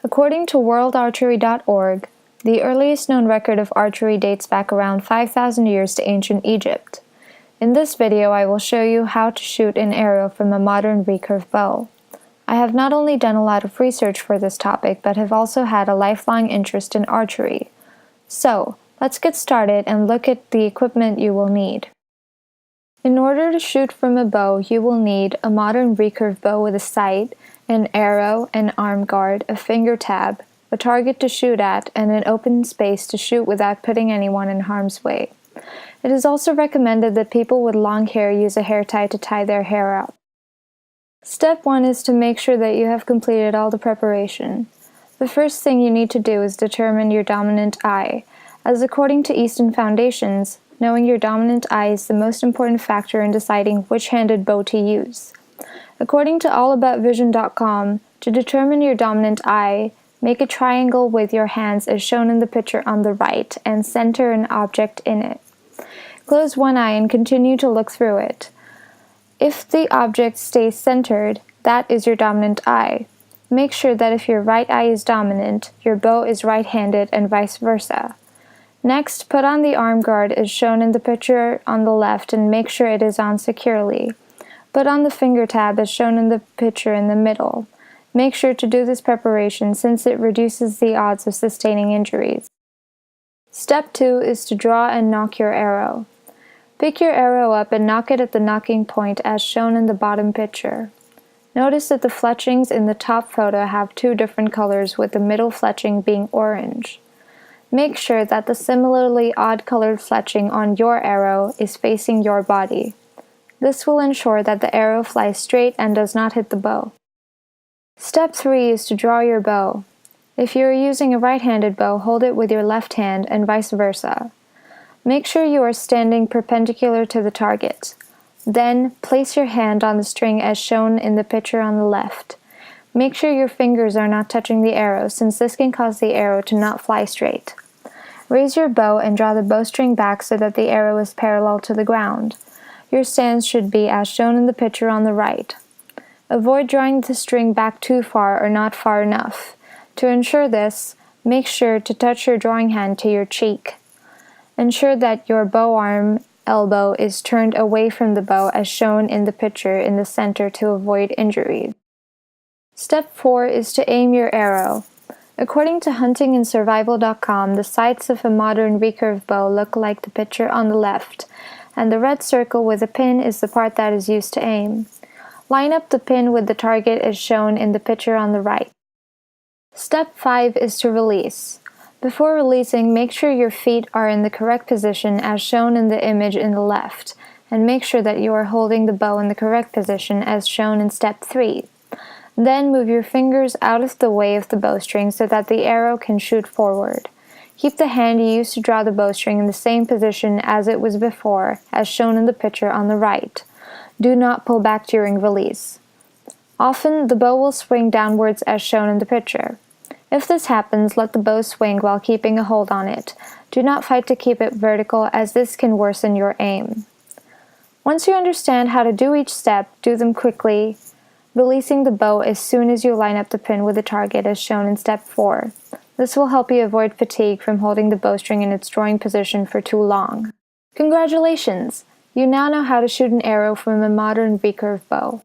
According to worldarchery.org, the earliest known record of archery dates back around 5,000 years to ancient Egypt. In this video, I will show you how to shoot an arrow from a modern recurve bow. I have not only done a lot of research for this topic, but have also had a lifelong interest in archery. So, let's get started and look at the equipment you will need. In order to shoot from a bow, you will need a modern recurve bow with a sight, an arrow, an arm guard, a finger tab, a target to shoot at, and an open space to shoot without putting anyone in harm's way. It is also recommended that people with long hair use a hair tie to tie their hair up. Step 1 is to make sure that you have completed all the preparation. The first thing you need to do is determine your dominant eye, as according to Eastern foundations, knowing your dominant eye is the most important factor in deciding which handed bow to use. According to allaboutvision.com, to determine your dominant eye, make a triangle with your hands as shown in the picture on the right and center an object in it. Close one eye and continue to look through it. If the object stays centered, that is your dominant eye. Make sure that if your right eye is dominant, your bow is right-handed and vice versa. Next, put on the arm guard as shown in the picture on the left and make sure it is on securely. Put on the finger tab as shown in the picture in the middle. Make sure to do this preparation since it reduces the odds of sustaining injuries. Step 2 is to draw and nock your arrow. Pick your arrow up and nock it at the nocking point as shown in the bottom picture. Notice that the fletchings in the top photo have two different colors, with the middle fletching being orange. Make sure that the similarly odd-colored fletching on your arrow is facing your body. This will ensure that the arrow flies straight and does not hit the bow. Step 3 is to draw your bow. If you are using a right-handed bow, hold it with your left hand and vice versa. Make sure you are standing perpendicular to the target. Then, place your hand on the string as shown in the picture on the left. Make sure your fingers are not touching the arrow, since this can cause the arrow to not fly straight. Raise your bow and draw the bowstring back so that the arrow is parallel to the ground. Your stance should be as shown in the picture on the right. Avoid drawing the string back too far or not far enough. To ensure this, make sure to touch your drawing hand to your cheek. Ensure that your bow arm elbow is turned away from the bow as shown in the picture in the center to avoid injury. Step 4 is to aim your arrow. According to huntingandsurvival.com, the sights of a modern recurve bow look like the picture on the left, and the red circle with a pin is the part that is used to aim. Line up the pin with the target as shown in the picture on the right. Step 5 is to release. Before releasing, make sure your feet are in the correct position as shown in the image in the left, and make sure that you are holding the bow in the correct position as shown in step 3. Then move your fingers out of the way of the bowstring so that the arrow can shoot forward. Keep the hand you used to draw the bowstring in the same position as it was before, as shown in the picture on the right. Do not pull back during release. Often, the bow will swing downwards as shown in the picture. If this happens, let the bow swing while keeping a hold on it. Do not fight to keep it vertical, as this can worsen your aim. Once you understand how to do each step, do them quickly, releasing the bow as soon as you line up the pin with the target as shown in step 4. This will help you avoid fatigue from holding the bowstring in its drawing position for too long. Congratulations! You now know how to shoot an arrow from a modern recurve bow.